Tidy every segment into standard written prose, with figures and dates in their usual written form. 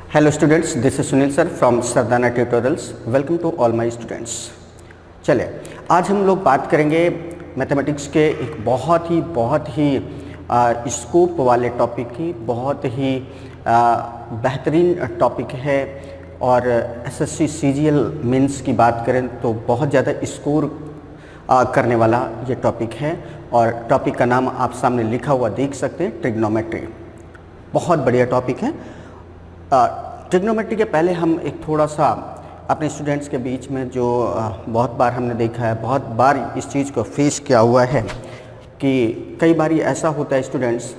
Hello students, this is Sunil sir from Sardana Tutorials. Welcome to all my students. चलिए आज हम लोग बात करेंगे मैथमेटिक्स के एक बहुत ही स्कोप वाले टॉपिक की। बहुत ही बेहतरीन टॉपिक है और एसएससी सीजीएल मेंस की बात करें तो बहुत ज़्यादा स्कोर करने वाला ये टॉपिक है। और टॉपिक का नाम आप सामने लिखा हुआ देख सकते हैं, ट्रिग्नोमेट्री। बहुत बढ़िया टॉपिक है। ट्रिग्नोमेट्री के पहले हम एक थोड़ा सा अपने स्टूडेंट्स के बीच में जो बहुत बार हमने देखा है, बहुत बार इस चीज़ को फेस किया हुआ है कि कई बार ऐसा होता है स्टूडेंट्स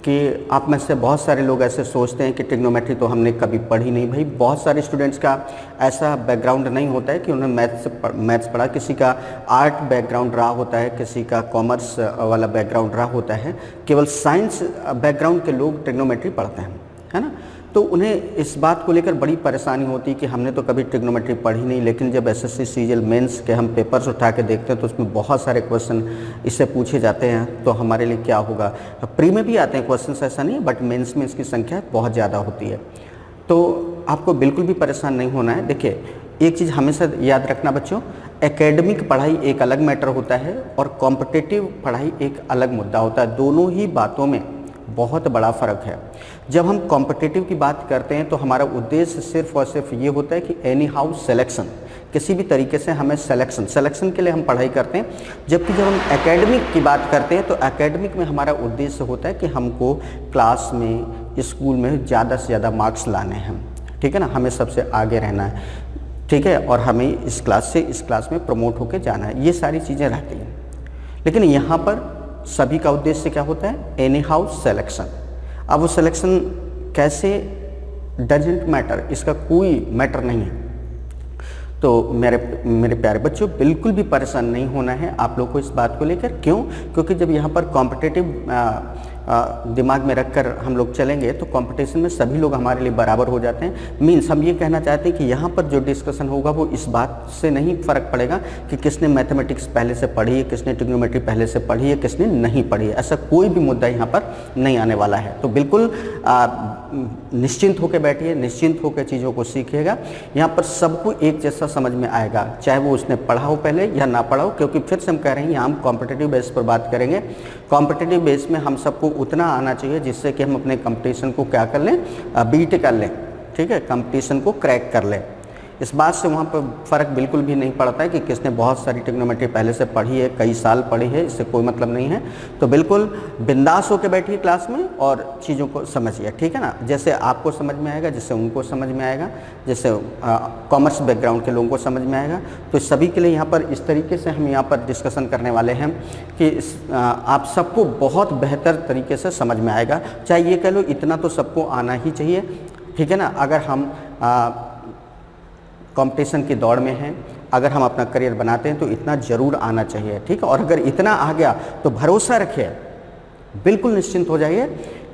कि आप में से बहुत सारे लोग ऐसे सोचते हैं कि ट्रिग्नोमेट्री तो हमने कभी पढ़ी नहीं। भाई बहुत सारे स्टूडेंट्स का ऐसा बैकग्राउंड नहीं होता है कि उन्होंने मैथ्स पढ़ा। किसी का आर्ट बैकग्राउंड रहा होता है, किसी का कॉमर्स वाला बैकग्राउंड रहा होता है। केवल साइंस बैकग्राउंड के लोग ट्रिग्नोमेट्री पढ़ते हैं, है ना। तो उन्हें इस बात को लेकर बड़ी परेशानी होती है कि हमने तो कभी ट्रिग्नोमेट्री पढ़ी नहीं। लेकिन जब एसएससी सीजीएल मेंस के हम पेपर्स उठा के देखते हैं तो उसमें बहुत सारे क्वेश्चन इससे पूछे जाते हैं। तो हमारे लिए क्या होगा, प्री में भी आते हैं क्वेश्चन, ऐसा नहीं, बट मेंस में इसकी संख्या बहुत ज़्यादा होती है। तो आपको बिल्कुल भी परेशान नहीं होना है। देखिए एक चीज़ हमेशा याद रखना बच्चों, एकेडमिक पढ़ाई एक अलग मैटर होता है और कॉम्पिटिटिव पढ़ाई एक अलग मुद्दा होता है। दोनों ही बातों में बहुत बड़ा फ़र्क है। जब हम कॉम्पिटिटिव की बात करते हैं तो हमारा उद्देश्य सिर्फ और सिर्फ ये होता है कि एनी हाउ सिलेक्शन, किसी भी तरीके से हमें सिलेक्शन के लिए हम पढ़ाई करते हैं। जबकि जब हम एकेडमिक की बात करते हैं तो एकेडमिक में हमारा उद्देश्य होता है कि हमको क्लास में, स्कूल में ज़्यादा से ज़्यादा मार्क्स लाने हैं, ठीक है ना। हमें सबसे आगे रहना है, ठीक है, और हमें इस क्लास से इस क्लास में प्रमोट होकर जाना है। ये सारी चीज़ें रहती हैं। लेकिन यहाँ पर सभी का उद्देश्य क्या होता है, एनी हाउ सिलेक्शन। अब वो सिलेक्शन कैसे, डजेंट मैटर, इसका कोई मैटर नहीं है। तो मेरे प्यारे बच्चों बिल्कुल भी परेशान नहीं होना है आप लोग को इस बात को लेकर। क्यों? क्योंकि जब यहाँ पर कॉम्पिटिटिव दिमाग में रखकर हम लोग चलेंगे तो कंपटीशन में सभी लोग हमारे लिए बराबर हो जाते हैं। मीन्स हम ये कहना चाहते हैं कि यहाँ पर जो डिस्कशन होगा वो इस बात से नहीं फ़र्क पड़ेगा कि किसने मैथमेटिक्स पहले से पढ़ी है, किसने ट्रिग्नोमेट्री पहले से पढ़ी है, किसने नहीं पढ़ी है। ऐसा कोई भी मुद्दा यहाँ पर नहीं आने वाला है। तो बिल्कुल निश्चिंत होकर बैठिए, निश्चिंत होकर चीज़ों को सीखिएगा। यहाँ पर सबको एक जैसा समझ में आएगा, चाहे वो उसने पढ़ा हो पहले या ना पढ़ा हो। क्योंकि फिर से हम कह रहे हैं यहाँ हम कॉम्पिटिटिव बेस पर बात करेंगे। कॉम्पिटिटिव बेस में हम सबको उतना आना चाहिए जिससे कि हम अपने कंपटीशन को क्या कर लें, बीट कर लें, ठीक है, कंपटीशन को क्रैक कर लें। इस बात से वहाँ पर फ़र्क बिल्कुल भी नहीं पड़ता है कि किसने बहुत सारी ट्रिग्नोमेट्री पहले से पढ़ी है, कई साल पढ़ी है, इससे कोई मतलब नहीं है। तो बिल्कुल बिंदास होकर बैठिए क्लास में और चीज़ों को समझिए, ठीक है ना। जैसे आपको समझ में आएगा, जैसे उनको समझ में आएगा, जैसे कॉमर्स बैकग्राउंड के लोगों को समझ में आएगा। तो सभी के लिए यहाँ पर इस तरीके से हम यहाँ पर डिस्कशन करने वाले हैं कि आप सबको बहुत बेहतर तरीके से समझ में आएगा। चाहे ये कह लो इतना तो सबको आना ही चाहिए, ठीक है ना। अगर हम कंपटीशन की दौड़ में हैं, अगर हम अपना करियर बनाते हैं तो इतना ज़रूर आना चाहिए, ठीक है। और अगर इतना आ गया तो भरोसा रखिए, बिल्कुल निश्चिंत हो जाइए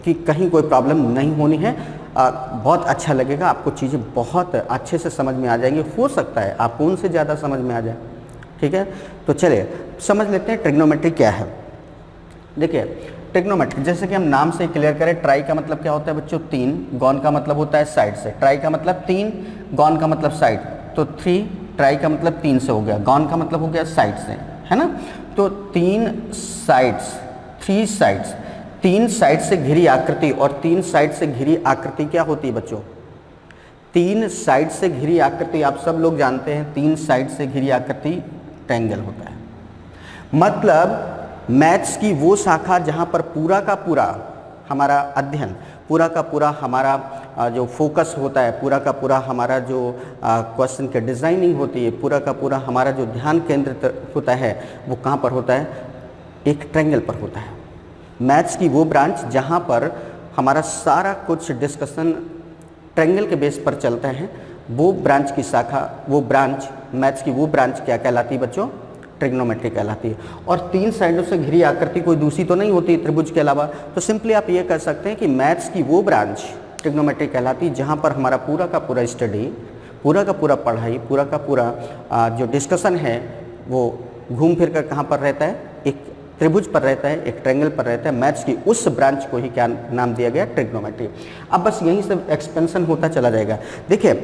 कि कहीं कोई प्रॉब्लम नहीं होनी है। बहुत अच्छा लगेगा, आपको चीज़ें बहुत अच्छे से समझ में आ जाएंगी। हो सकता है आपको उनसे ज़्यादा समझ में आ जाए, ठीक है। तो चलिए समझ लेते हैं ट्रिग्नोमेट्री क्या है। देखिए ट्रिग्नोमेट्री जैसे कि हम नाम से क्लियर करें, ट्राई का मतलब क्या होता है बच्चों, 3, गॉन का मतलब होता है साइड से। ट्राई का मतलब 3, गॉन का मतलब साइड। तो 3, ट्राई का मतलब 3 से हो गया, गॉन का मतलब हो गया साइड से, है ना। तो 3 साइड्स, 3 साइड्स, 3 साइड से घिरी आकृति। और 3 साइड से घिरी आकृति क्या होती है बच्चों, 3 साइड से घिरी आकृति आप सब लोग जानते हैं, 3 साइड से घिरी आकृति ट्रायंगल होता है। मतलब मैथ्स की वो शाखा जहाँ पर पूरा का पूरा हमारा अध्ययन, पूरा का पूरा हमारा जो फोकस होता है, पूरा का पूरा हमारा जो क्वेश्चन के डिज़ाइनिंग होती है, पूरा का पूरा हमारा जो ध्यान केंद्रित होता है वो कहाँ पर होता है, एक ट्रायंगल पर होता है। मैथ्स की वो ब्रांच जहाँ पर हमारा सारा कुछ डिस्कशन ट्रायंगल के बेस पर चलता है, वो ब्रांच की शाखा, वो ब्रांच, मैथ्स की वो ब्रांच क्या कहलाती है बच्चों, ट्रिग्नोमेट्री कहलाती है। और 3 साइडों से घिरी आकृति कोई दूसरी तो नहीं होती त्रिभुज के अलावा। तो सिंपली आप ये कह सकते हैं कि मैथ्स की वो ब्रांच ट्रिग्नोमेट्री कहलाती है जहाँ पर हमारा पूरा का पूरा स्टडी, पूरा का पूरा पढ़ाई, पूरा का पूरा जो डिस्कशन है वो घूम फिर कर कहाँ पर रहता है, एक त्रिभुज पर रहता है, एक ट्रायंगल पर रहता है, मैथ्स की उस ब्रांच को ही क्या नाम दिया गया, ट्रिग्नोमेट्री। अब बस यहीं से एक्सपेंशन होता चला जाएगा। देखिए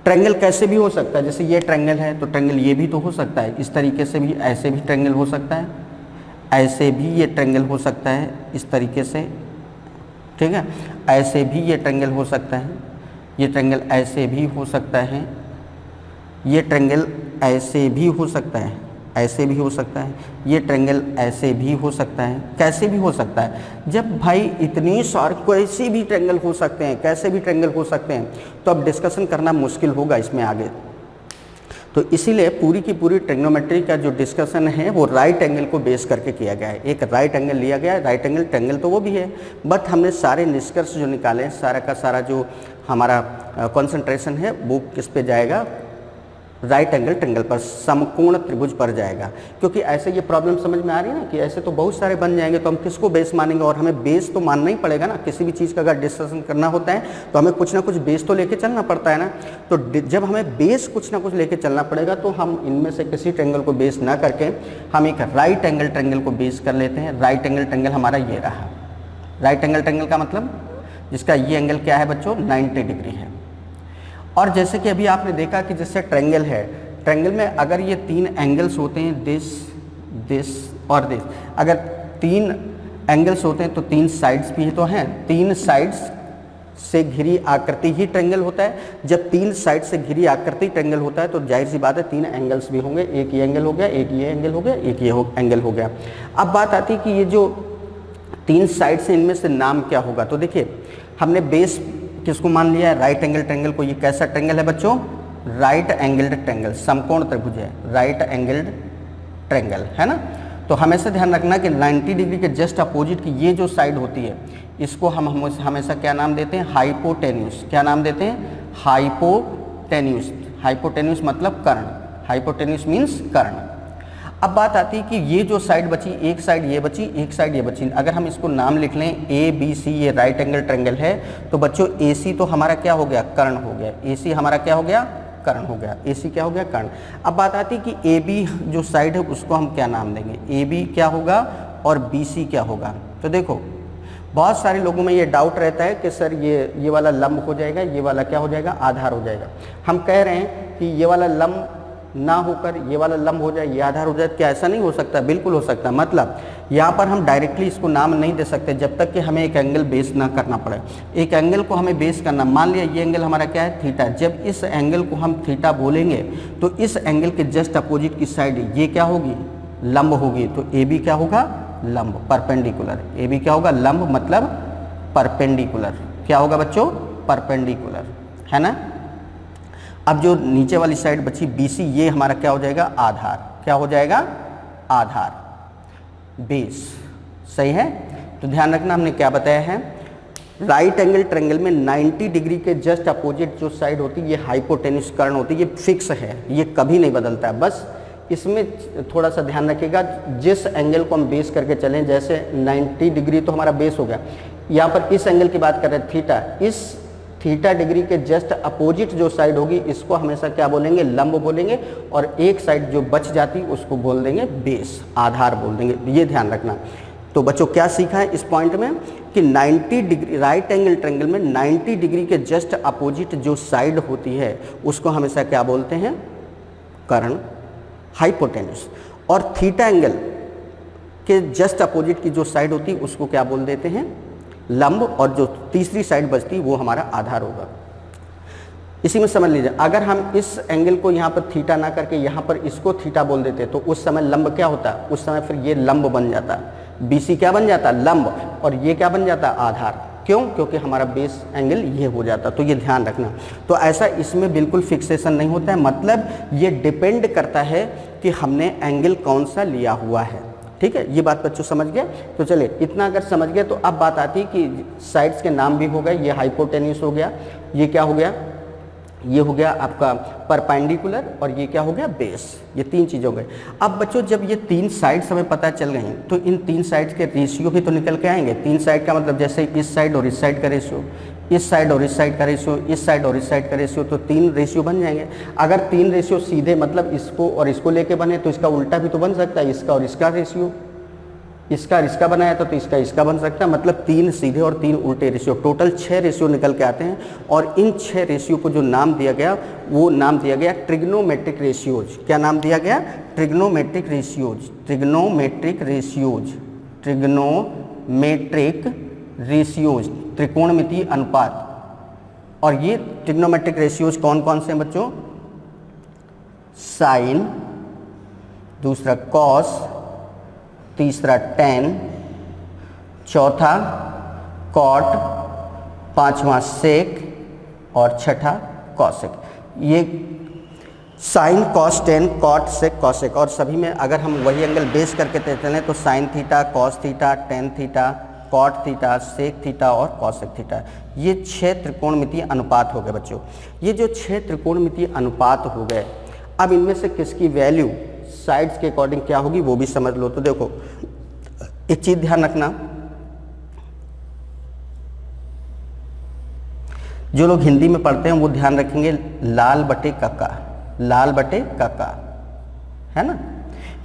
ट्रायंगल कैसे भी हो सकता है, जैसे ये ट्रायंगल है तो ट्रायंगल ये भी तो हो सकता है, इस तरीके से भी, ऐसे भी ट्रायंगल हो सकता है, ऐसे भी ये ट्रायंगल हो सकता है इस तरीके से, ठीक है, ऐसे भी ये ट्रायंगल हो सकता है, ये ट्रायंगल ऐसे भी हो सकता है, ये ट्रायंगल ऐसे भी हो सकता है, ऐसे भी हो सकता है, ये ट्रायंगल ऐसे भी हो सकता है, कैसे भी हो सकता है। जब भाई इतनी सारी कैसे भी ट्रायंगल हो सकते हैं, कैसे भी ट्रायंगल हो सकते हैं, तो अब डिस्कशन करना मुश्किल होगा इसमें आगे। तो इसीलिए पूरी की पूरी ट्रिग्नोमेट्री का जो डिस्कशन है वो राइट एंगल को बेस करके किया गया है। एक राइट एंगल लिया गया है, राइट एंगल ट्रायंगल तो वो भी है, बट हमने सारे निष्कर्ष जो निकाले, सारा का सारा जो हमारा कंसंट्रेशन है वो किस पे जाएगा, राइट एंगल ट्रायंगल पर, समकोण त्रिभुज पर जाएगा। क्योंकि ऐसे ये प्रॉब्लम समझ में आ रही है ना कि ऐसे तो बहुत सारे बन जाएंगे, तो हम किसको बेस मानेंगे, और हमें बेस तो मानना ही पड़ेगा ना। किसी भी चीज़ का अगर डिस्कशन करना होता है तो हमें कुछ ना कुछ बेस तो लेके चलना पड़ता है ना। तो जब हमें बेस कुछ ना कुछ लेके चलना पड़ेगा, तो हम इनमें से किसी ट्रायंगल को बेस ना करके हम एक राइट एंगल ट्रायंगल को बेस कर लेते हैं। राइट एंगल ट्रायंगल हमारा ये रहा। राइट एंगल ट्रायंगल का मतलब जिसका ये एंगल क्या है बच्चों, 90 डिग्री है। और जैसे कि अभी आपने देखा कि जैसे ट्रायंगल है, ट्रायंगल में अगर ये 3 एंगल्स होते हैं, दिस, दिस और दिस, अगर 3 एंगल्स होते हैं तो 3 साइड्स भी तो हैं, 3 साइड्स से घिरी आकृति ही ट्रायंगल होता है। जब 3 साइड से घिरी आकृति ट्रायंगल होता है तो जाहिर सी बात है 3 एंगल्स भी होंगे, एक ये एंगल हो गया, एक ये एंगल हो गया, एक ये एंगल हो गया। अब बात आती है कि ये जो 3 साइड से इनमें से नाम क्या होगा। तो देखिए हमने बेस किसको मान लिया है, राइट एंगल ट्रायंगल को। ये कैसा ट्रायंगल है बच्चों, राइट एंगल्ड ट्रायंगल, समकोण त्रिभुज है, राइट एंगल्ड ट्रायंगल है ना। तो हमेशा ध्यान रखना कि 90 डिग्री के जस्ट अपोजिट की ये जो साइड होती है, इसको हम हमेशा क्या नाम देते हैं, हाइपोटेन्यूस। क्या नाम देते हैं, हाइपोटेन्यूस। हाइपोटेन्यूस मतलब कर्ण, हाइपोटेन्यूस मीन्स कर्ण। अब बात आती है कि ये जो साइड बची, एक साइड ये बची, एक साइड ये बची, अगर हम इसको नाम लिख लें ए बी सी, ये राइट एंगल ट्रायंगल है, तो बच्चों ए सी तो हमारा क्या हो गया, कर्ण हो गया। ए सी हमारा क्या हो गया, कर्ण हो गया। ए सी क्या हो गया, कर्ण। अब बात आती है कि ए बी जो साइड है उसको हम क्या नाम देंगे, ए बी क्या होगा और बी सी क्या होगा। तो देखो बहुत सारे लोगों में ये डाउट रहता है कि सर ये वाला लंब हो जाएगा, ये वाला क्या हो जाएगा, आधार हो जाएगा। हम कह रहे हैं कि ये वाला लंब ना होकर ये वाला लंब हो जाए, ये आधार हो जाए। क्या ऐसा नहीं हो सकता, बिल्कुल हो सकता है। मतलब यहाँ पर हम डायरेक्टली इसको नाम नहीं दे सकते जब तक कि हमें एक एंगल बेस ना करना पड़े। एक एंगल को हमें बेस करना, मान लिया ये एंगल हमारा क्या है, थीटा। जब इस एंगल को हम थीटा बोलेंगे तो इस एंगल के जस्ट अपोजिट की साइड ये क्या होगी, लंब होगी। तो ए बी क्या होगा, लंब, परपेंडिकुलर। ए बी क्या होगा, लंब मतलब परपेंडिकुलर। क्या होगा बच्चों, परपेंडिकुलर, है ना। अब जो नीचे वाली साइड बची बी सी, ये हमारा क्या हो जाएगा, आधार। क्या हो जाएगा, आधार, बेस। सही है। तो ध्यान रखना हमने क्या बताया है, राइट एंगल ट्रायंगल में 90 डिग्री के जस्ट अपोजिट जो साइड होती है ये हाइपोटेन्यूस कर्ण होती है। ये फिक्स है, ये कभी नहीं बदलता है। बस इसमें थोड़ा सा ध्यान रखिएगा, जिस एंगल को हम बेस करके चलें, जैसे 90 डिग्री तो हमारा बेस हो गया। यहाँ पर इस एंगल की बात कर रहे हैं थीटा, इस थीटा डिग्री के जस्ट अपोजिट जो साइड होगी इसको हमेशा क्या बोलेंगे, लंब बोलेंगे। और एक साइड जो बच जाती उसको बोल देंगे बेस, आधार बोल देंगे। ये ध्यान रखना। तो बच्चों क्या सीखा है इस पॉइंट में कि 90 डिग्री राइट एंगल ट्रायंगल में 90 डिग्री के जस्ट अपोजिट जो साइड होती है उसको हमेशा क्या बोलते हैं, कर्ण, हाइपोटेन्यूस। और थीटा एंगल के जस्ट अपोजिट की जो साइड होती है उसको क्या बोल देते हैं, लंब। और जो तीसरी साइड बचती वो हमारा आधार होगा। इसी में समझ लीजिए, अगर हम इस एंगल को यहाँ पर थीटा ना करके यहाँ पर इसको थीटा बोल देते तो उस समय लंब क्या होता, उस समय फिर ये लंब बन जाता, BC क्या बन जाता, लंब। और ये क्या बन जाता, आधार। क्यों, क्योंकि हमारा बेस एंगल ये हो जाता। तो ये ध्यान रखना। तो ऐसा इसमें बिल्कुल फिक्सेशन नहीं होता है, मतलब ये डिपेंड करता है कि हमने एंगल कौन सा लिया हुआ है। ठीक है, ये बात बच्चों समझ गए। तो चलिए इतना अगर समझ गए तो अब बात आती है कि साइड्स के नाम भी हो गए। ये हाइपोटेन्यूस हो गया, ये क्या हो गया, ये हो गया आपका परपेंडिकुलर, और ये क्या हो गया, बेस। ये 3 चीज़ हो गए। अब बच्चों जब ये 3 साइड्स हमें पता चल गई तो इन 3 साइड्स के रेशियो भी तो निकल के आएंगे। 3 साइड का मतलब जैसे इस साइड और इस साइड का रेशियो, इस साइड और इस साइड का रेशियो, इस साइड और इस साइड का रेशियो, तो 3 रेशियो बन जाएंगे। अगर 3 रेशियो सीधे मतलब इसको और इसको लेके बने तो इसका उल्टा भी तो बन सकता है, इसका और इसका रेशियो। इसका और इसका बनाया था तो इसका इसका बन सकता है, मतलब 3 सीधे और 3 उल्टे रेशियो, टोटल 6 रेशियो निकल के आते हैं। और इन 6 रेशियो को जो नाम दिया गया वो नाम दिया गया ट्रिग्नोमेट्रिक रेशियोज। क्या नाम दिया गया? Trigonometric ratios. Trigonometric ratios, trigonometric ratios, त्रिकोणमितीय अनुपात। और ये ट्रिग्नोमेट्रिक रेशियोज कौन कौन से हैं बच्चों? साइन, दूसरा कॉस, तीसरा टेन, चौथा कॉट, पांचवा सेक और छठा कॉसेक। ये साइन, कॉस, टेन, कॉट, सेक, कॉसेक। और सभी में अगर हम वही एंगल बेस करके चलें तो sine theta, cos theta, tan theta, cot theta, sec theta और कॉसेक थीटा, ये 6 त्रिकोणमितीय अनुपात हो गए बच्चों। ये जो 6 त्रिकोणमितीय अनुपात हो गए, अब इनमें से किसकी वैल्यू साइड्स के अकॉर्डिंग क्या होगी वो भी समझ लो। तो देखो एक चीज ध्यान रखना, जो लोग हिंदी में पढ़ते हैं वो ध्यान रखेंगे लाल बटे कक्का, लाल बटे कक्का, है ना।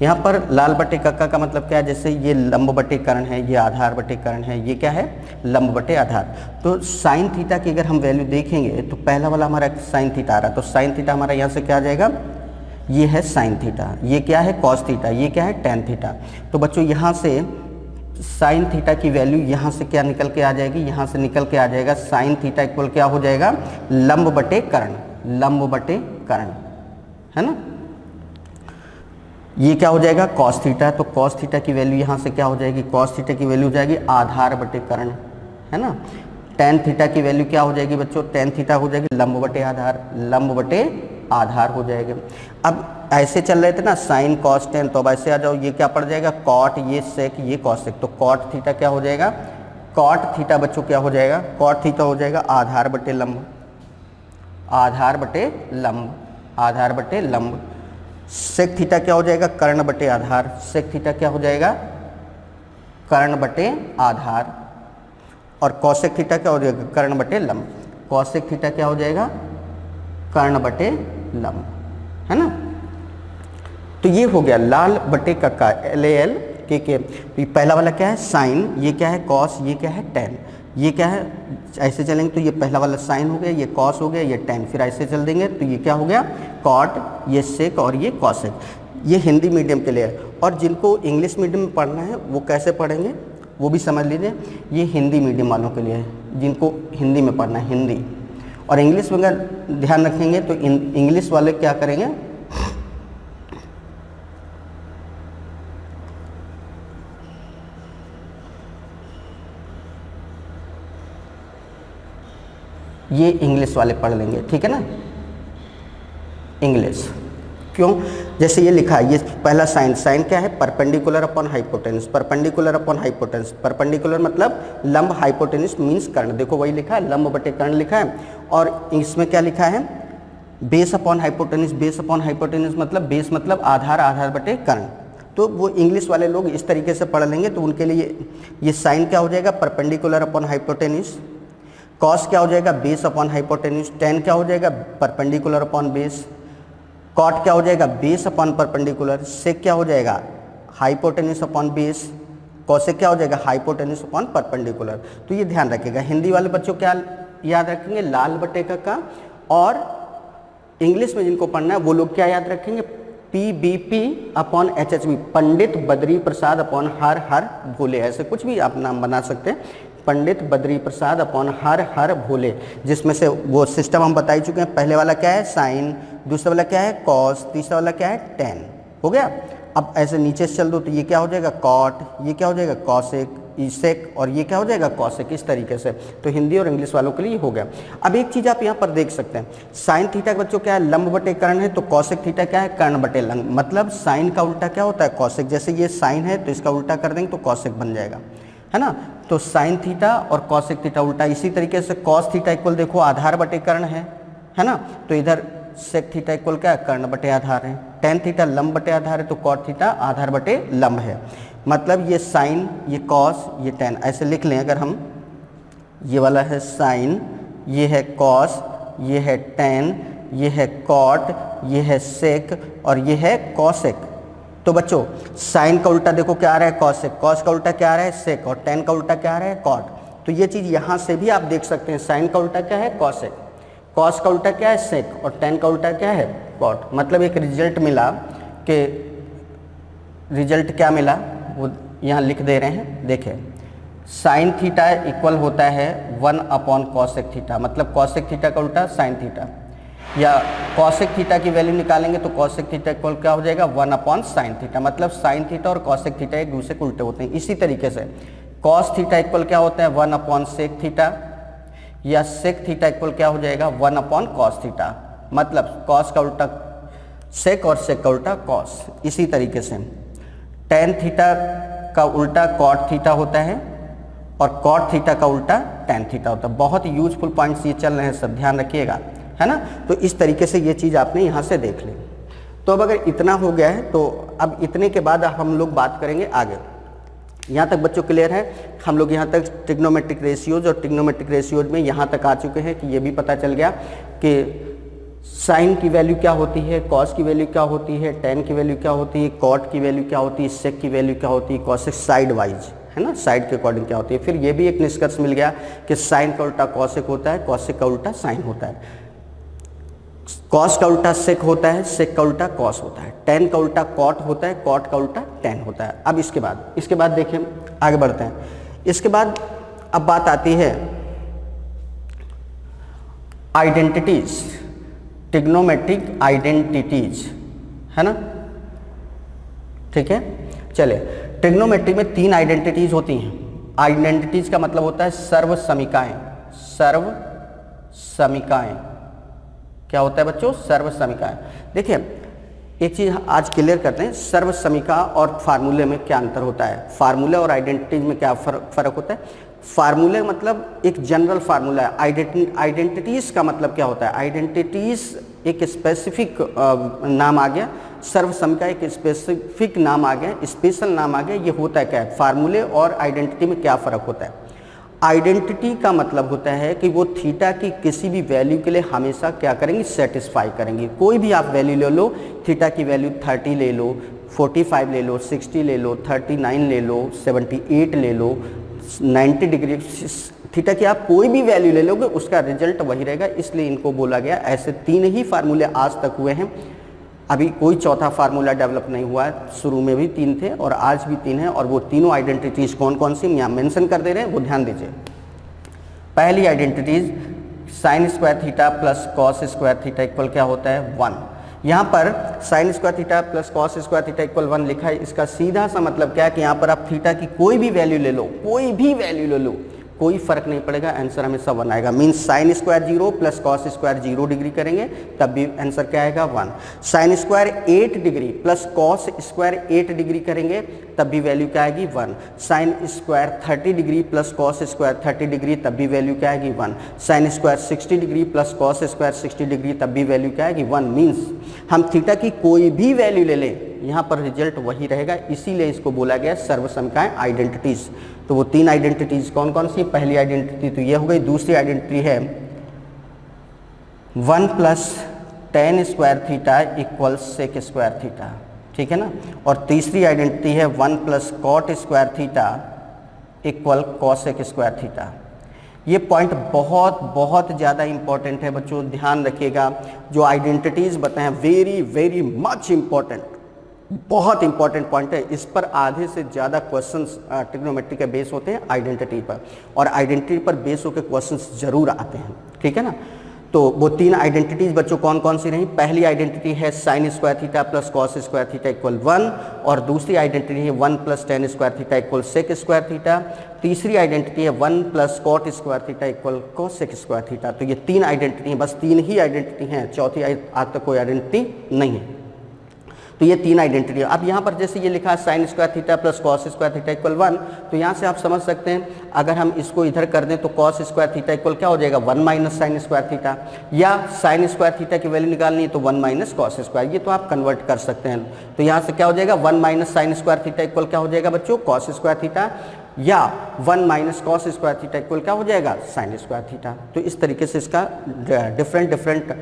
यहाँ पर लाल बटे कक्का का मतलब क्या है? जैसे ये लंब बटे कर्ण है, ये आधार बटे कर्ण है, ये क्या है? लंब बटे आधार। तो साइन थीटा की अगर हम वैल्यू देखेंगे तो पहला वाला हमारा साइन थीटा आ रहा है, तो साइन थीटा हमारा यहाँ से क्या आ जाएगा? ये है साइन थीटा, ये क्या है? कॉस थीटा, ये क्या है? Tan theta. तो बच्चों यहाँ से साइन थीटा की वैल्यू यहाँ से क्या निकल के आ जाएगी? यहाँ से निकल के आ जाएगा साइन थीटा इक्वल क्या हो जाएगा? लंब बटे कर्ण, लंब बटे कर्ण, है ना। ये क्या हो जाएगा? Cos theta. तो कॉस थीटा की वैल्यू यहाँ से क्या हो जाएगी? कॉस थीटा की वैल्यू हो जाएगी आधार बटे कर्ण, है ना। टेन थीटा की वैल्यू क्या हो जाएगी बच्चों? टेन थीटा हो जाएगी लंब बटे आधार, लंब बटे आधार हो जाएगा। अब ऐसे चल रहे थे ना साइन कॉस टेन, तो अब ऐसे आ जाओ, ये क्या पड़ जाएगा? कॉट, ये सेक, ये कॉसेक। तो कॉट थीटा क्या हो जाएगा? कॉट थीटा बच्चों क्या हो जाएगा? कॉट थीटा हो जाएगा आधार बटे लंब, आधार बटे लंब, आधार बटे लंब। सेक थीटा क्या हो जाएगा? कर्ण बटे आधार, सेक थीटा क्या हो जाएगा? कर्ण बटे आधार। और कॉसेक थीटा क्या हो जाएगा? कर्ण बटे लंब। कॉसेक थीटा क्या हो जाएगा? कर्ण बटे लंब, है ना। तो ये हो गया लाल बटे कक्का, LAL के। पहला वाला क्या है? साइन, ये क्या है? कॉस, ये क्या है? टेन। ये क्या है? ऐसे चलेंगे तो ये पहला वाला साइन हो गया, ये कॉस हो गया, ये टेन। फिर ऐसे चल देंगे तो ये क्या हो गया? कॉट, ये सेक और ये कॉसेक। ये हिंदी मीडियम के लिए है। और जिनको इंग्लिश मीडियम में पढ़ना है वो कैसे पढ़ेंगे वो भी समझ लीजिए। ये हिंदी मीडियम वालों के लिए है, जिनको हिंदी में पढ़ना है, हिंदी। और इंग्लिश में अगर ध्यान रखेंगे तो इंग्लिश वाले क्या करेंगे? ये इंग्लिश वाले पढ़ लेंगे, ठीक है ना। इंग्लिश क्यों? जैसे ये लिखा है, ये पहला साइन, साइन क्या है? Perpendicular upon hypotenuse, perpendicular upon hypotenuse. Perpendicular मतलब लंब, हाइपोटेनस मींस कर्ण। देखो वही लिखा है, लंब बटे कर्ण लिखा है। और इसमें क्या लिखा है? Base upon hypotenuse, base upon hypotenuse मतलब बेस मतलब आधार, आधार बटे कर्ण। तो वो इंग्लिश वाले लोग इस तरीके से पढ़ लेंगे। तो उनके लिए ये साइन क्या हो जाएगा? Perpendicular upon hypotenuse. कॉस क्या हो जाएगा? Base upon hypotenuse. टेन क्या हो जाएगा? Perpendicular upon base. कॉट क्या हो जाएगा? Base upon perpendicular. सेक क्या हो जाएगा? Hypotenuse upon base. कॉसेक क्या हो जाएगा? Hypotenuse upon perpendicular. तो ये ध्यान रखिएगा। हिंदी वाले बच्चों क्या याद रखेंगे? लाल बटे का। और इंग्लिश में जिनको पढ़ना है वो लोग क्या याद रखेंगे? PBP upon HHB, Pandit Badri Prasad upon her हर भोले। ऐसे कुछ भी आप नाम बना सकते हैं, पंडित बद्री प्रसाद अपॉन हर हर भोले। जिसमें से वो सिस्टम हम बता ही चुके हैं। पहले वाला क्या है? साइन, दूसरा वाला क्या है? कॉस, तीसरा वाला क्या है? टेन। हो गया। अब ऐसे नीचे से चल दो तो ये क्या हो जाएगा? कॉट, ये क्या हो जाएगा? कॉसेक, सेक, और ये क्या हो जाएगा? कॉसेक। इस तरीके से तो हिंदी और इंग्लिश वालों के लिए हो गया। अब एक चीज़ आप यहाँ पर देख सकते हैं, साइन थीटा का बच्चों क्या है? लंब बटे कर्ण है। तो कॉसेक थीटा क्या है? कर्ण बटे लंब। मतलब साइन का उल्टा क्या होता है? कॉसेक। जैसे ये साइन है तो इसका उल्टा कर देंगे तो कॉसेक बन जाएगा, है ना। तो साइन थीटा और कॉसेक थीटा उल्टा। इसी तरीके से कॉस थीटा इक्वल देखो आधार बटे कर्ण है ना। तो इधर सेक थीटा इक्वल क्या है? कर्ण बटे आधार है। टेन थीटा लंब बटे आधार है, तो कॉट थीटा आधार बटे लंब है। मतलब ये साइन, ये कॉस, ये टेन, ऐसे लिख लें अगर हम। ये वाला है साइन, ये है कॉस, ये है टेन, ये है कॉट, ये है सेक और ये है कॉसेक। तो बच्चों साइन का उल्टा देखो क्या आ रहा है, कॉसेक, कॉस का उल्टा क्या आ रहा है, सेक, और टेन का उल्टा क्या आ रहा है, कॉट। तो ये चीज़ यहाँ से भी आप देख सकते हैं, साइन का उल्टा क्या है, कॉसेक, कॉस का उल्टा क्या है, सेक, और टेन का उल्टा क्या है, कॉट। मतलब एक रिजल्ट मिला कि रिजल्ट क्या मिला वो यहाँ लिख दे रहे हैं, देखें साइन थीटा इक्वल होता है 1 अपॉन कॉसेक थीटा, मतलब कॉसेक थीटा का उल्टा साइन थीटा, या कॉसेक थीटा की वैल्यू निकालेंगे तो कॉसेक थीटा इक्वल क्या हो जाएगा, 1 अपॉन साइन थीटा, मतलब साइन थीटा और कॉसेक थीटा एक दूसरे के उल्टे होते हैं। इसी तरीके से कॉस थीटा इक्वल क्या होता है, 1 अपॉन सेक थीटा, या सेक थीटा इक्वल क्या हो जाएगा, 1 अपॉन कॉस थीटा, मतलब कॉस का उल्टा सेक और सेक का उल्टा कॉस। इसी तरीके से टेन थीटा का उल्टा कॉट थीटा होता है और कॉट थीटा का उल्टा टेन थीटा होता है। बहुत यूजफुल पॉइंट्स ये चल रहे हैं, सब ध्यान रखिएगा, है ना। तो इस तरीके से ये चीज़ आपने यहाँ से देख ली। तो अब अगर इतना हो गया है तो अब इतने के बाद हम लोग बात करेंगे आगे। यहाँ तक बच्चों क्लियर है, हम लोग यहाँ तक ट्रिग्नोमेट्रिक रेशियोज और ट्रिग्नोमेट्रिक रेशियोज में यहाँ तक आ चुके हैं कि ये भी पता चल गया कि साइन की वैल्यू क्या होती है, कॉस की वैल्यू क्या होती है, टेन की वैल्यू क्या होती है, कॉट की वैल्यू क्या होती है, सेक की वैल्यू क्या होती है, कॉसेक साइड वाइज, है ना, साइड के अकॉर्डिंग क्या होती है। फिर ये भी एक निष्कर्ष मिल गया कि साइन का उल्टा कॉसेक होता है, कॉसेक का उल्टा साइन होता है, कॉस का उल्टा सेक होता है, सेक का उल्टा कॉस होता है, टेन का उल्टा कॉट होता है, कॉट का उल्टा टेन होता है। अब इसके बाद देखें, आगे बढ़ते हैं। इसके बाद अब बात आती है आइडेंटिटीज, ट्रिग्नोमेट्रिक आइडेंटिटीज, है ना, ठीक है। चले, ट्रिग्नोमेट्री में 3 आइडेंटिटीज होती हैं। आइडेंटिटीज का मतलब होता है सर्व समीकाएं, सर्व समीकाएं, क्या होता है बच्चों, सर्व समीकाएं। देखिए एक चीज़ आज क्लियर करते हैं, सर्व समीका और फार्मूले में क्या अंतर होता है, फार्मूले और आइडेंटिटीज में क्या फ़र्क होता है। फार्मूले मतलब एक जनरल फार्मूला है, आइडेंटिटीज़ का मतलब क्या होता है, आइडेंटिटीज़ एक स्पेसिफिक नाम आ गया, सर्व समीका एक स्पेसिफिक नाम आ गया, स्पेशल नाम आ गया। ये होता है क्या है, फार्मूले और आइडेंटिटी में क्या फ़र्क होता है। आइडेंटिटी का मतलब होता है कि वो थीटा की किसी भी वैल्यू के लिए हमेशा क्या करेंगी, सेटिस्फाई करेंगी। कोई भी आप वैल्यू ले लो, थीटा की वैल्यू 30 ले लो, 45 ले लो, 60 ले लो, 39 ले लो, 78 ले लो, 90 डिग्री, थीटा की आप कोई भी वैल्यू ले लोगे उसका रिजल्ट वही रहेगा। इसलिए इनको बोला गया, ऐसे 3 ही फार्मूले आज तक हुए हैं, अभी कोई चौथा फार्मूला डेवलप नहीं हुआ है। शुरू में भी 3 थे और आज भी 3 हैं, और वो तीनों आइडेंटिटीज कौन कौन सी यहाँ मेंशन कर दे रहे हैं, वो ध्यान दीजिए। पहली identities sign square theta plus cos square theta equal क्या होता है, 1। यहाँ पर sign square theta plus cos square theta equal 1 लिखा है। इसका सीधा सा मतलब क्या है कि यहाँ पर आप थीटा की कोई भी वैल्यू ले लो, कोई भी वैल्यू ले लो, कोई फर्क नहीं पड़ेगा, आंसर हमेशा 1 आएगा। Means sine square 0 plus cos square 0 degree करेंगे तब भी आंसर क्या आएगा, 1। Sine square 8 degree plus cos square 8 degree करेंगे तब भी वैल्यू क्या आएगी, 1। Sine square 30 degree plus cos square 30 degree तब भी वैल्यू क्या आएगी, 1। Sine square 60 degree plus cos square 60 degree तब भी वैल्यू क्या आएगी, 1। मीन्स हम थीटा की कोई भी वैल्यू ले लें, यहाँ पर रिजल्ट वही रहेगा। इसीलिए इसको बोला गया सर्व समीकाएं, आइडेंटिटीज। तो वो 3 आइडेंटिटीज कौन कौन सी, पहली आइडेंटिटी तो ये हो गई। दूसरी आइडेंटिटी है 1 plus tan square theta equal sec square theta, ठीक है ना। और तीसरी आइडेंटिटी है 1 plus cot square theta equal cosec square theta. ये पॉइंट बहुत बहुत ज़्यादा इंपॉर्टेंट है बच्चों, ध्यान रखिएगा। जो आइडेंटिटीज़ बताएं वेरी वेरी मच इम्पॉर्टेंट, बहुत इंपॉर्टेंट पॉइंट है। इस पर आधे से ज़्यादा क्वेश्चंस ट्रिग्नोमेट्री के बेस होते हैं आइडेंटिटी पर, और आइडेंटिटी पर बेस होकर क्वेश्चंस जरूर आते हैं, ठीक है ना। तो वो 3 आइडेंटिटीज बच्चों कौन कौन सी रही, पहली आइडेंटिटी है sine square theta plus cos square theta equal 1, और दूसरी आइडेंटिटी है 1 plus tan square theta equal sec square theta. तीसरी आइडेंटिटी है 1 plus cot square theta equal cosec square theta. तो ये 3 आइडेंटिटी हैं, बस 3 ही आइडेंटिटी हैं, चौथी आज तक कोई आइडेंटिटी नहीं है। तो ये 3 आइडेंटिटी है। अब यहाँ पर जैसे ये लिखा है sine square theta plus cos square theta equal 1, तो यहाँ से आप समझ सकते हैं अगर हम इसको इधर कर दें तो कॉस स्क्वायर थीटा इक्वल क्या हो जाएगा, 1 माइनस साइन स्क्वायर थीटा, या साइन स्क्वायर थीटा की वैल्यू निकालनी है तो 1 माइनस कॉस स्क्वायर, ये तो आप कन्वर्ट कर सकते हैं। तो यहाँ से क्या हो जाएगा, 1 minus sign square theta equal क्या हो जाएगा बच्चों, कॉस स्क्वायर थीटा, या 1 minus cos square theta equal क्या हो जाएगा, साइन स्क्वायर थीटा। तो इस तरीके से इसका डिफरेंट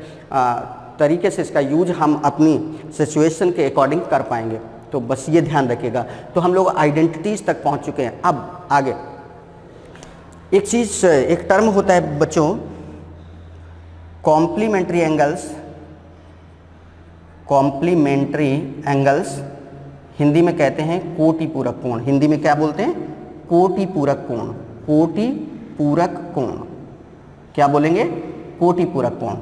तरीके से इसका यूज हम अपनी सिचुएशन के अकॉर्डिंग कर पाएंगे। तो तो बस ये ध्यान रखिएगा। तो हम लोग आइडेंटिटीज तक पहुंच चुके हैं। अब आगे एक चीज़, एक टर्म होता है बच्चों, complementary angles. Complementary angles Hindi में कहते हैं कोटि पूरक कोण। हिंदी में क्या बोलते हैं? कोटि पूरक कोण। कोटि पूरक कोण क्या बोलेंगे? कोटि पूरक कोण।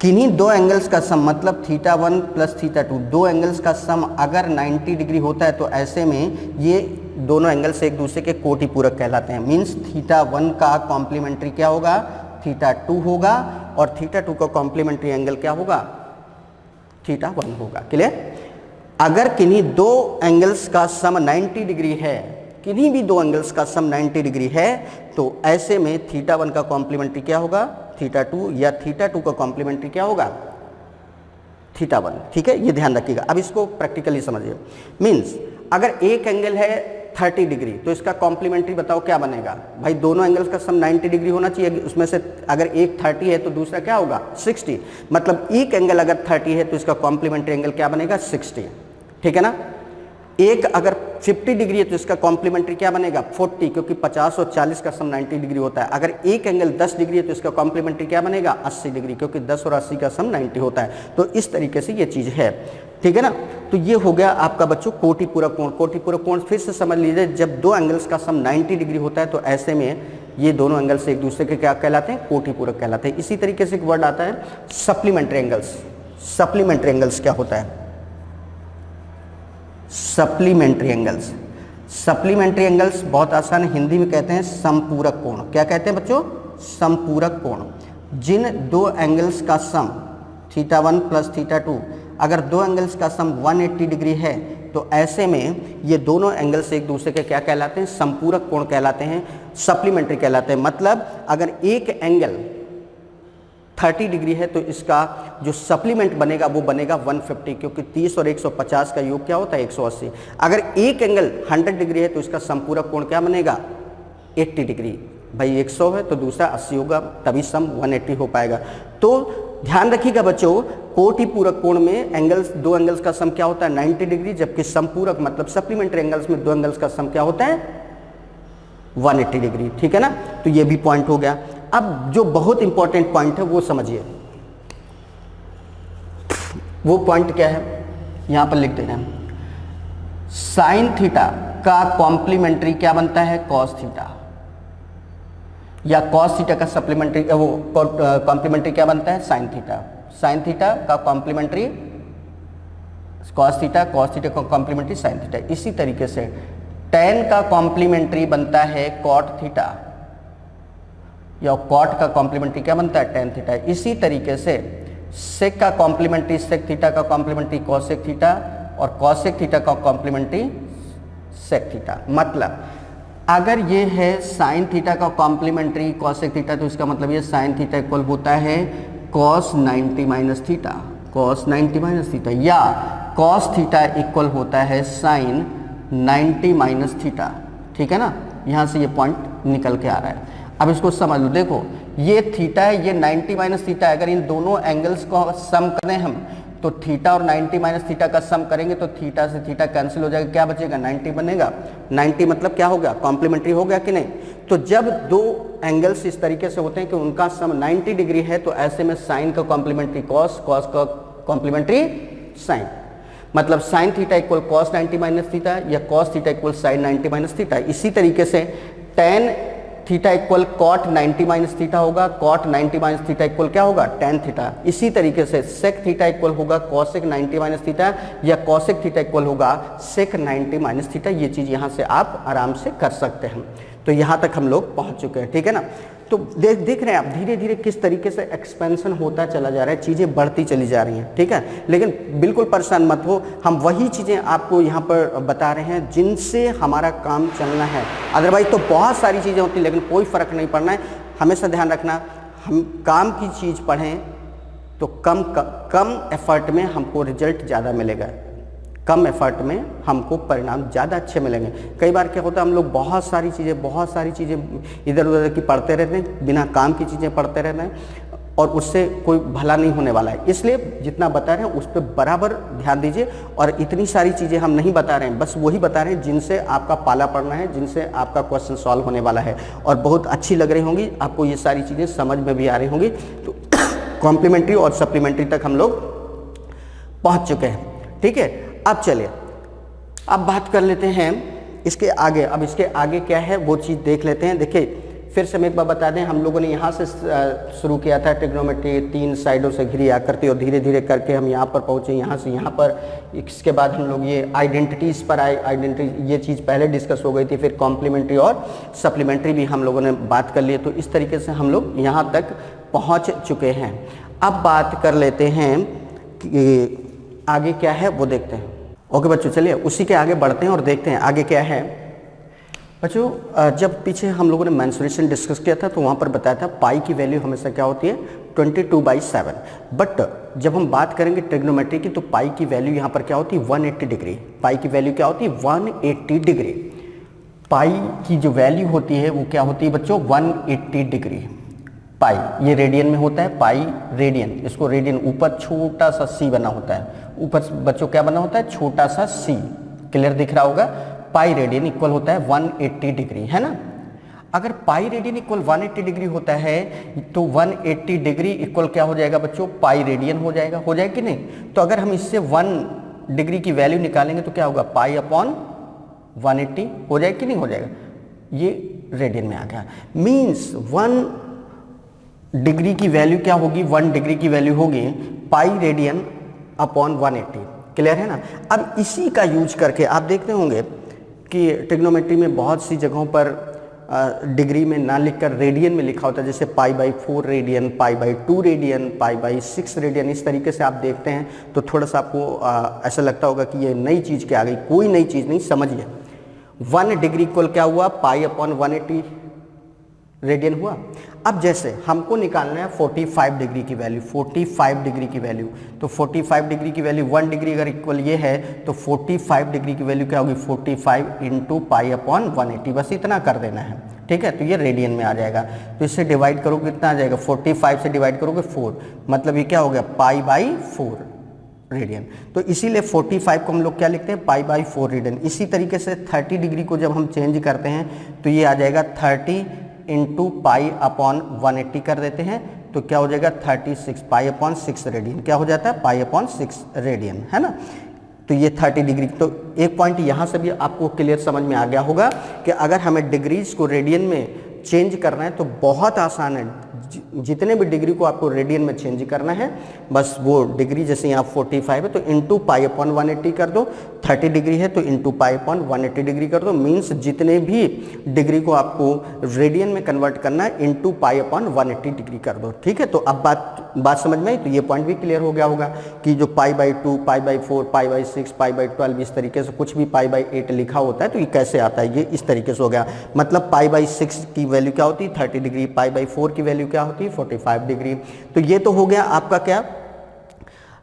किन्हीं दो एंगल्स का सम, मतलब θ1 प्लस θ2, दो एंगल्स का सम अगर 90 डिग्री होता है तो ऐसे में ये दोनों एंगल्स एक दूसरे के कोटि पूरक कहलाते हैं। मीन्स θ1 का कॉम्प्लीमेंट्री क्या होगा? θ2 होगा, और θ2 का कॉम्प्लीमेंट्री एंगल क्या होगा? θ1 होगा। क्लियर? अगर किन्हीं दो एंगल्स का सम 90 डिग्री है, किन्हीं भी दो एंगल्स का सम 90 डिग्री है, तो ऐसे में θ1 का कॉम्प्लीमेंट्री क्या होगा? θ2, या θ2 का कॉम्प्लीमेंट्री क्या होगा? θ1। ठीक है, ये ध्यान रखिएगा। अब इसको प्रैक्टिकली समझिए। मीन्स अगर एक एंगल है 30 डिग्री तो इसका कॉम्प्लीमेंट्री बताओ क्या बनेगा? भाई दोनों एंगल्स का सम 90 डिग्री होना चाहिए, उसमें से अगर एक 30 है तो दूसरा क्या होगा? 60। मतलब एक एंगल अगर 30 है तो इसका कॉम्प्लीमेंट्री एंगल क्या बनेगा? 60। ठीक है ना? एक अगर 50 डिग्री है तो इसका कॉम्प्लीमेंट्री क्या बनेगा? 40, क्योंकि 50 और 40 का सम 90 डिग्री होता है। अगर एक एंगल 10 डिग्री है तो इसका कॉम्प्लीमेंट्री क्या बनेगा? 80 डिग्री, क्योंकि 10 और 80 का सम 90 होता है। तो इस तरीके से ये चीज़ है। ठीक है ना? तो ये हो गया आपका बच्चों कोटि पूरक कोण। कोटि पूरक कोण फिर से समझ लीजिए, जब दो एंगल्स का सम 90 डिग्री होता है तो ऐसे में ये दोनों एंगल्स एक दूसरे के क्या कहलाते हैं? कोटि पूरक कहलाते हैं। इसी तरीके से एक वर्ड आता है सप्लीमेंट्री एंगल्स। सप्लीमेंट्री एंगल्स क्या होता है? Supplementary angles. सप्लीमेंट्री एंगल्स बहुत आसान है, हिंदी में कहते हैं समपूरक कोण। क्या कहते हैं बच्चों? समपूरक कोण। जिन दो एंगल्स का सम θ1 प्लस θ2, अगर दो एंगल्स का सम 180 डिग्री है तो ऐसे में ये दोनों एंगल्स एक दूसरे के क्या कहलाते हैं? समपूरक कोण कहलाते हैं, सप्लीमेंट्री कहलाते हैं। मतलब अगर एक एंगल 30 डिग्री है तो इसका जो सप्लीमेंट बनेगा वो बनेगा 150, क्योंकि 30 और 150 का योग क्या होता है? 180। अगर एक एंगल 100 डिग्री है तो इसका संपूरक कोण क्या बनेगा? 80 डिग्री। भाई 100 है तो दूसरा 80 होगा, तभी सम 180 हो पाएगा। तो ध्यान रखिएगा बच्चों, कोटि पूरक कोण में एंगल्स, दो एंगल्स का सम क्या होता है? 90 डिग्री, जबकि संपूरक मतलब सप्लीमेंट्री एंगल्स में दो एंगल्स का सम क्या होता है? 180 डिग्री। ठीक है ना? तो ये भी पॉइंट हो गया। अब जो बहुत इंपॉर्टेंट पॉइंट है वो समझिए। वो पॉइंट क्या है? यहां पर लिख देना है, साइन थीटा का कॉम्प्लीमेंट्री क्या बनता है? Cos theta. या कॉस थीटा का सप्लीमेंट्री, वो कॉम्प्लीमेंट्री क्या बनता है? Sine theta. साइन थीटा का complementary cos theta, cos theta का कॉम्प्लीमेंट्री साइन थीटा। इसी तरीके से टेन का कॉम्प्लीमेंट्री बनता है कॉट थीटा, या कॉट का कॉम्प्लीमेंट्री क्या बनता है? Tan theta. इसी तरीके से सेक का कॉम्प्लीमेंट्री सेक थीटा का कॉम्प्लीमेंट्री कॉसेक थीटा, और कॉसेक थीटा का कॉम्प्लीमेंट्री सेक थीटा। मतलब अगर ये है साइन थीटा का कॉम्प्लीमेंट्री कॉसेक थीटा तो इसका मतलब ये साइन थीटा इक्वल होता है cos 90 minus theta, cos 90 minus theta, या कॉस थीटा इक्वल होता है साइन 90 माइनस थीटा। ठीक है ना? यहाँ से ये पॉइंट निकल के आ रहा है। अब इसको समझ लो, देखो ये थीटा है, ये 90 माइनस थीटा है। अगर इन दोनों एंगल्स को सम करें हम तो थीटा और 90 माइनस थीटा का सम करेंगे तो थीटा से थीटा कैंसिल हो जाएगा, क्या बचेगा? 90 बनेगा। 90 मतलब क्या हो गया? कॉम्प्लीमेंट्री हो गया कि नहीं? तो जब दो एंगल्स इस तरीके से होते हैं कि उनका सम 90 डिग्री है तो ऐसे में साइन का कॉम्प्लीमेंट्री कॉस, कॉस का कॉम्प्लीमेंट्री साइन। मतलब sine theta equal cos 90 minus theta, या cos theta equal sine 90 minus theta. इसी तरीके से tan theta equal cot 90 minus theta होगा, कॉट 90 माइनस थीटा इक्वल क्या होगा? Tan theta. इसी तरीके से सेक थीटा इक्वल होगा कॉसेक 90 माइनस थीटा, या कॉसेक थीटा इक्वल होगा सेक 90 माइनस थीटा। ये चीज़ यहाँ से आप आराम से कर सकते हैं। तो यहाँ तक हम लोग पहुँच चुके हैं। ठीक है ना? तो देख रहे हैं आप धीरे धीरे किस तरीके से एक्सपेंशन होता चला जा रहा है, चीज़ें बढ़ती चली जा रही हैं। ठीक है? लेकिन बिल्कुल परेशान मत हो, हम वही चीज़ें आपको यहाँ पर बता रहे हैं जिनसे हमारा काम चलना है। अदरवाइज तो बहुत सारी चीज़ें होती हैं लेकिन कोई फ़र्क नहीं पड़ना है। हमेशा ध्यान रखना, हम काम की चीज़ पढ़ें तो कम एफर्ट में हमको रिजल्ट ज़्यादा मिलेगा, कम एफर्ट में हमको परिणाम ज़्यादा अच्छे मिलेंगे। कई बार क्या होता है, हम लोग बहुत सारी चीज़ें इधर उधर की पढ़ते रहते हैं, बिना काम की चीज़ें पढ़ते रहते हैं, और उससे कोई भला नहीं होने वाला है। इसलिए जितना बता रहे हैं उस पर बराबर ध्यान दीजिए। और इतनी सारी चीज़ें हम नहीं बता रहे हैं, बस वही बता रहे हैं जिनसे आपका पाला पड़ना है, जिनसे आपका क्वेश्चन सॉल्व होने वाला है और बहुत अच्छी लग रही होंगी आपको, ये सारी चीज़ें समझ में भी आ रही होंगी। तो कॉम्प्लीमेंट्री और सप्लीमेंट्री तक हम लोग पहुँच चुके हैं, ठीक है। अब चलिए अब बात कर लेते हैं इसके आगे। अब इसके आगे क्या है वो चीज़ देख लेते हैं। देखिए फिर से मैं एक बार बता दें, हम लोगों ने यहाँ से शुरू किया था ट्रिग्नोमेट्री, 3 साइडों से घिरी आकृति, और धीरे धीरे करके हम यहाँ पर पहुँचे, यहाँ से यहाँ पर। इसके बाद हम लोग ये आइडेंटिटीज़ पर आए। आइडेंटिटी ये चीज़ पहले डिस्कस हो गई थी, फिर कॉम्प्लीमेंट्री और सप्लीमेंट्री भी हम लोगों ने बात कर ली। तो इस तरीके से हम लोग यहाँ तक पहुँच चुके हैं। अब बात कर लेते हैं कि आगे क्या है वो देखते हैं। ओके बच्चों, चलिए उसी के आगे बढ़ते हैं और देखते हैं आगे क्या है। बच्चों जब पीछे हम लोगों ने मेंसुरेशन डिस्कस किया था तो वहाँ पर बताया था पाई की वैल्यू हमेशा क्या होती है 22/7। बट जब हम बात करेंगे ट्रिग्नोमेट्री की तो पाई की वैल्यू यहाँ पर क्या होती है 180 डिग्री। पाई की वैल्यू क्या होती है 180 डिग्री। पाई की जो वैल्यू होती है वो क्या होती है बच्चों 180 डिग्री। पाई ये रेडियन में होता है, पाई रेडियन, इसको रेडियन ऊपर छोटा सा सी बना होता है, ऊपर बच्चों क्या बना होता है छोटा सा सी, क्लियर दिख रहा होगा। पाई रेडियन इक्वल होता है 180 डिग्री, है ना। अगर पाई रेडियन इक्वल 180 डिग्री होता है तो 180 डिग्री इक्वल क्या हो जाएगा बच्चों पाई रेडियन हो जाएगा कि नहीं। तो अगर हम इससे 1 डिग्री की वैल्यू निकालेंगे तो क्या होगा पाई अपॉन 180 हो जाएगा कि नहीं हो जाएगा, ये रेडियन में आ गया। मीन्स 1 डिग्री की वैल्यू क्या होगी 1 डिग्री की वैल्यू होगी पाई रेडियन अपॉन 180, क्लियर है ना। अब इसी का यूज करके आप देखते होंगे कि ट्रिग्नोमेट्री में बहुत सी जगहों पर डिग्री में ना लिखकर रेडियन में लिखा होता है, जैसे π/4 रेडियन, π/2 रेडियन, π/6 रेडियन। इस तरीके से आप देखते हैं तो थोड़ा सा आपको ऐसा लगता होगा कि ये नई चीज़ क्या आ गई। कोई नई चीज़ नहीं, समझिए 1 डिग्री इक्वल क्या हुआ पाई अपॉन 180 रेडियन हुआ। अब जैसे हमको निकालना है 45 डिग्री की वैल्यू, 45 डिग्री की वैल्यू, तो 45 डिग्री की वैल्यू 1 डिग्री अगर इक्वल ये है तो 45 डिग्री की वैल्यू क्या होगी 45 इंटू पाई अपॉन 180, बस इतना कर देना है, ठीक है। तो ये रेडियन में आ जाएगा। तो इससे डिवाइड करोगे कितना आ जाएगा 45 से डिवाइड करोगे 4, मतलब ये क्या हो गया π/4 रेडियन। तो इसीलिए 45 को हम लोग क्या लिखते हैं π/4 रेडियन। इसी तरीके से 30 डिग्री को जब हम चेंज करते हैं तो ये आ जाएगा 30 इंटू पाई अपॉन 180 कर देते हैं तो क्या हो जाएगा 36 पाई अपॉन 6 रेडियन, क्या हो जाता है पाई अपॉन 6 रेडियन, है ना। तो ये 30 डिग्री। तो एक पॉइंट यहाँ से भी आपको क्लियर समझ में आ गया होगा कि अगर हमें डिग्रीज को रेडियन में चेंज करना है तो बहुत आसान है। जितने भी डिग्री को आपको रेडियन में चेंज करना है, बस वो डिग्री जैसे यहाँ 45 है तो इंटू पाई अपॉन 180 कर दो, 30 डिग्री है तो इंटू पाई अपॉन 180 डिग्री कर दो। मीन्स जितने भी डिग्री को आपको रेडियन में कन्वर्ट करना है इंटू पाई अपॉन 180 डिग्री कर दो, ठीक है। तो अब बात समझ में आई। तो ये पॉइंट भी क्लियर हो गया होगा कि जो π/2, π/4, π/6, π/12 इस तरीके से कुछ भी π/8 लिखा होता है तो ये कैसे आता है, ये इस तरीके से हो गया। मतलब π/6 की वैल्यू क्या होती है 30 डिग्री, π/4 की वैल्यू क्या होती है 45 डिग्री। तो ये तो हो गया आपका क्या,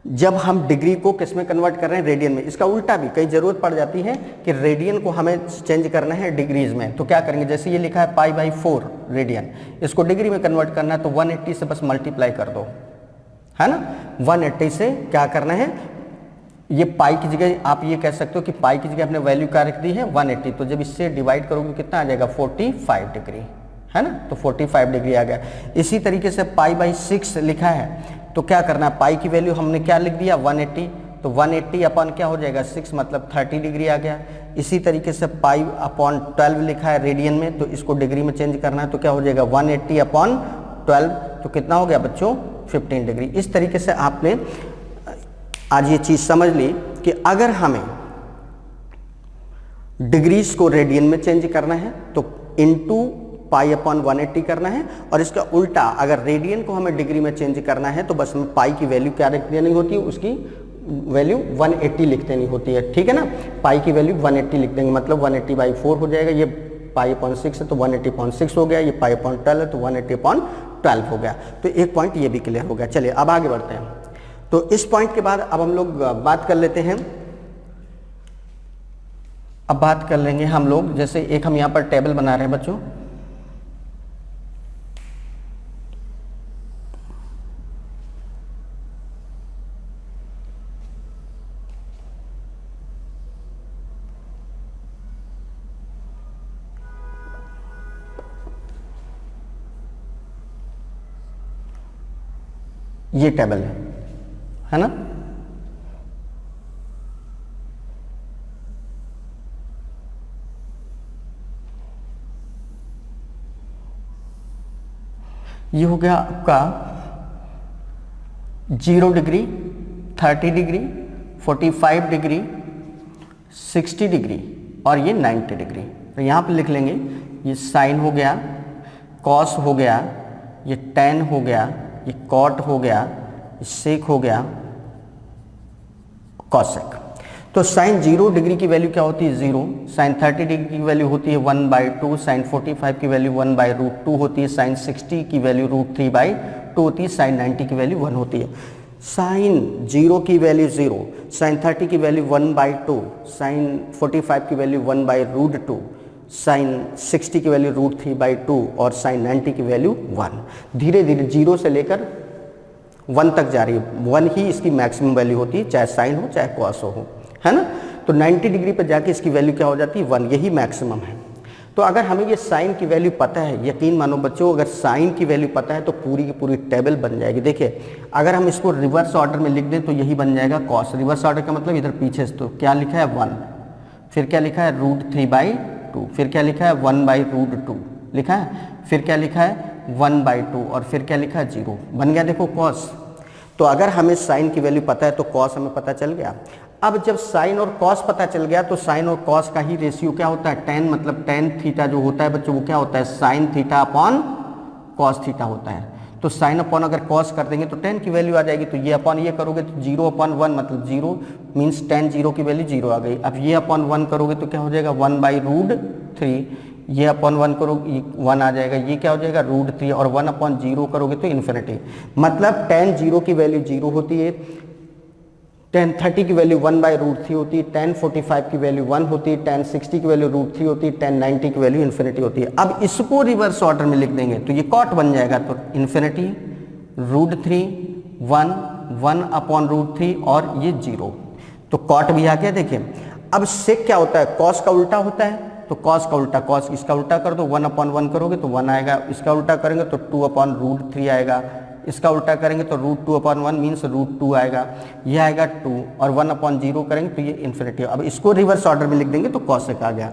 जब हम डिग्री को किस में कन्वर्ट कर रहे हैं रेडियन में। इसका उल्टा भी कई जरूरत पड़ जाती है कि रेडियन को हमें चेंज करना है डिग्रीज में, तो क्या करेंगे जैसे ये लिखा है π/4 रेडियन, इसको डिग्री में कन्वर्ट करना है तो 180 से बस मल्टीप्लाई कर दो, है ना। 180 से क्या करना है, ये पाई की जगह आप ये कह सकते हो कि पाई की जगह आपने वैल्यू क्या रख दी है 180, तो जब इससे डिवाइड करोगे कितना आ जाएगा 45 डिग्री, है ना। तो 45 डिग्री आ गया। इसी तरीके से π/6 लिखा है तो क्या करना है, पाई की वैल्यू हमने क्या लिख दिया 180, तो 180 अपॉन क्या हो जाएगा 6, मतलब 30 डिग्री आ गया। इसी तरीके से पाई अपॉन 12 लिखा है रेडियन में, तो इसको डिग्री में चेंज करना है तो क्या हो जाएगा 180 अपॉन 12, तो कितना हो गया बच्चों 15 डिग्री। इस तरीके से आपने आज ये चीज़ समझ ली कि अगर हमें डिग्रीज को रेडियन में चेंज करना है तो इंटू पाई अपॉन 180 करना है, और इसका उल्टा अगर रेडियन को हमें डिग्री में चेंज करना है तो बस हमें पाई की वैल्यू क्या लिख देनी होती है, उसकी वैल्यू 180 लिख देनी होती है, ठीक है ना। पाई की वैल्यू 180 लिख देंगे, मतलब 180/4 हो जाएगा। ये पाई अपॉन 6 है तो 180/6 हो गया, ये पाई अपॉन 12 है तो 180/12 हो गया। तो एक पॉइंट ये भी क्लियर हो गया। चलिए अब आगे बढ़ते हैं। तो इस पॉइंट के बाद अब हम लोग बात कर लेते हैं, अब बात कर लेंगे हम लोग, जैसे एक हम यहाँ पर टेबल बना रहे हैं बच्चों, ये टेबल है ना। ये हो गया आपका 0 डिग्री, 30 डिग्री, 45 डिग्री, 60 डिग्री और ये 90 डिग्री। तो यहाँ पे लिख लेंगे, ये साइन हो गया, कॉस हो गया, ये टेन हो गया, ये कॉट हो गया, ये सेक हो गया, कॉसेक। तो साइन 0 डिग्री की वैल्यू क्या होती है 0, साइन 30 डिग्री की वैल्यू होती है 1/2, साइन 45 की वैल्यू 1/√2 होती है, साइन 60 की वैल्यू √3/2 होती है, साइन 90 की वैल्यू 1 होती है। साइन 0 की वैल्यू 0, साइन 30 की वैल्यू 1/2, साइन 45 की वैल्यू 1/√2, साइन 60 की वैल्यू √3/2 और साइन 90 की वैल्यू 1। धीरे धीरे 0 से लेकर 1 तक जा रही है। 1 ही इसकी मैक्सिमम वैल्यू होती है, चाहे साइन हो चाहे कॉस हो, है ना। तो 90 डिग्री पर जाके इसकी वैल्यू क्या हो जाती है 1, यही मैक्सिमम है। तो अगर हमें ये साइन की वैल्यू पता है, यकीन मानो बच्चों, अगर साइन की वैल्यू पता है तो पूरी की पूरी टेबल बन जाएगी। देखिए अगर हम इसको रिवर्स ऑर्डर में लिख दें तो यही बन जाएगा कॉस। रिवर्स ऑर्डर का मतलब इधर पीछे से, तो क्या लिखा है 1, फिर क्या लिखा है √3/2, फिर क्या लिखा है 1/√2 लिखा है, फिर क्या लिखा है 1/2 और फिर क्या लिखा है 0, बन गया देखो कॉस। तो अगर हमें साइन की वैल्यू पता है तो कॉस हमें पता चल गया। अब जब साइन और कॉस पता चल गया तो साइन और कॉस का ही रेशियो क्या होता है, टेन, मतलब टेन थीटा जो होता है बच्चों वो क्या होता है sine theta upon cos theta होता है। तो साइन अपॉन अगर कॉस कर देंगे तो टेन की वैल्यू आ जाएगी, तो ये अपॉन ये करोगे तो 0/1 मतलब 0 मीन्स टेन, 0 की वैल्यू 0 आ गई। अब ये अपॉन 1 करोगे तो क्या हो जाएगा 1/√3, ये अपॉन 1 करोगे 1 आ जाएगा, ये क्या हो जाएगा √3 और 1/0 करोगे तो इन्फिनिटी। मतलब टेन 0 की वैल्यू 0 होती है, टेन 30 की वैल्यू 1/√3 होती है, टेन 45 की वैल्यू 1 होती है, टेन 60 की वैल्यू √3 होती है, टेन 90 की वैल्यू इन्फिनिटी होती है। अब इसको रिवर्स ऑर्डर में लिख देंगे तो ये कॉट बन जाएगा, तो इन्फिनिटी, √3, 1, 1/√3 और ये 0, तो कॉट भी आ गया। देखिए अब सेक क्या होता है, कॉस का उल्टा होता है, तो कॉस का उल्टा, कॉस इसका उल्टा कर दो, 1/1 करोगे तो 1 आएगा, इसका उल्टा करेंगे तो 2/√3 आएगा, इसका उल्टा करेंगे तो √2/1 मीन्स √2 आएगा, ये आएगा 2 और 1/0 करेंगे तो ये इन्फिनिटी। अब इसको रिवर्स ऑर्डर में लिख देंगे तो कॉसेक आ गया,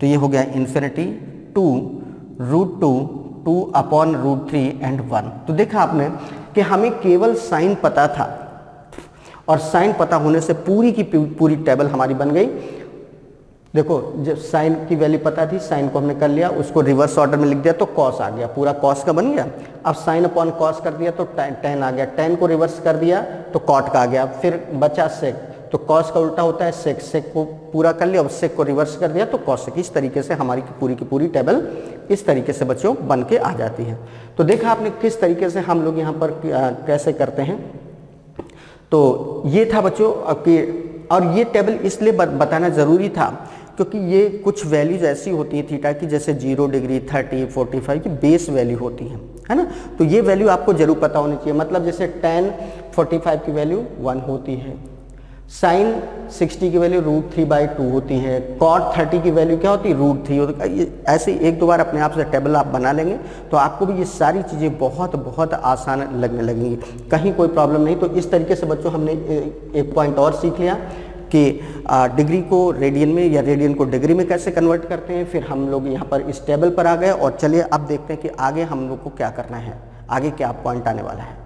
तो ये हो गया इन्फिनिटी 2, √2, 2/√3 एंड 1। तो देखा आपने कि हमें केवल साइन पता था और साइन पता होने से पूरी की पूरी टेबल हमारी बन गई। देखो जब साइन की वैल्यू पता थी, साइन को हमने कर लिया, उसको रिवर्स ऑर्डर में लिख दिया तो कॉस आ गया, पूरा कॉस का बन गया। अब साइन अपॉन कॉस कर दिया तो टेन आ गया, टेन को रिवर्स कर दिया तो कॉट का आ गया, फिर बचा सेक, तो कॉस का उल्टा होता है सेक, सेक को पूरा कर लिया, अब सेक को रिवर्स कर दिया तो कॉसेक। इस तरीके से हमारी पूरी की पूरी टेबल इस तरीके से बच्चों बन के आ जाती है। तो देखा आपने किस तरीके से हम लोग यहाँ पर कैसे करते हैं। तो ये था बच्चों कि, और ये टेबल इसलिए बताना ज़रूरी था क्योंकि ये कुछ वैल्यूज ऐसी होती हैं थीटा की, जैसे 0 डिग्री, 30, 45 की बेस वैल्यू होती है ना। तो ये वैल्यू आपको जरूर पता होनी चाहिए। मतलब जैसे tan 45 की वैल्यू 1 होती है, साइन 60 की वैल्यू √3/2 होती है, cot 30 की वैल्यू क्या होती है √3 होती है। ऐसे एक दो बार अपने आप से टेबल आप बना लेंगे तो आपको भी ये सारी चीज़ें बहुत बहुत आसान लगने लगेंगी, कहीं कोई प्रॉब्लम नहीं। तो इस तरीके से बच्चों हमने एक पॉइंट और सीख लिया कि डिग्री को रेडियन में या रेडियन को डिग्री में कैसे कन्वर्ट करते हैं। फिर हम लोग यहाँ पर इस टेबल पर आ गए और चलिए अब देखते हैं कि आगे हम लोग को क्या करना है, आगे क्या पॉइंट आने वाला है।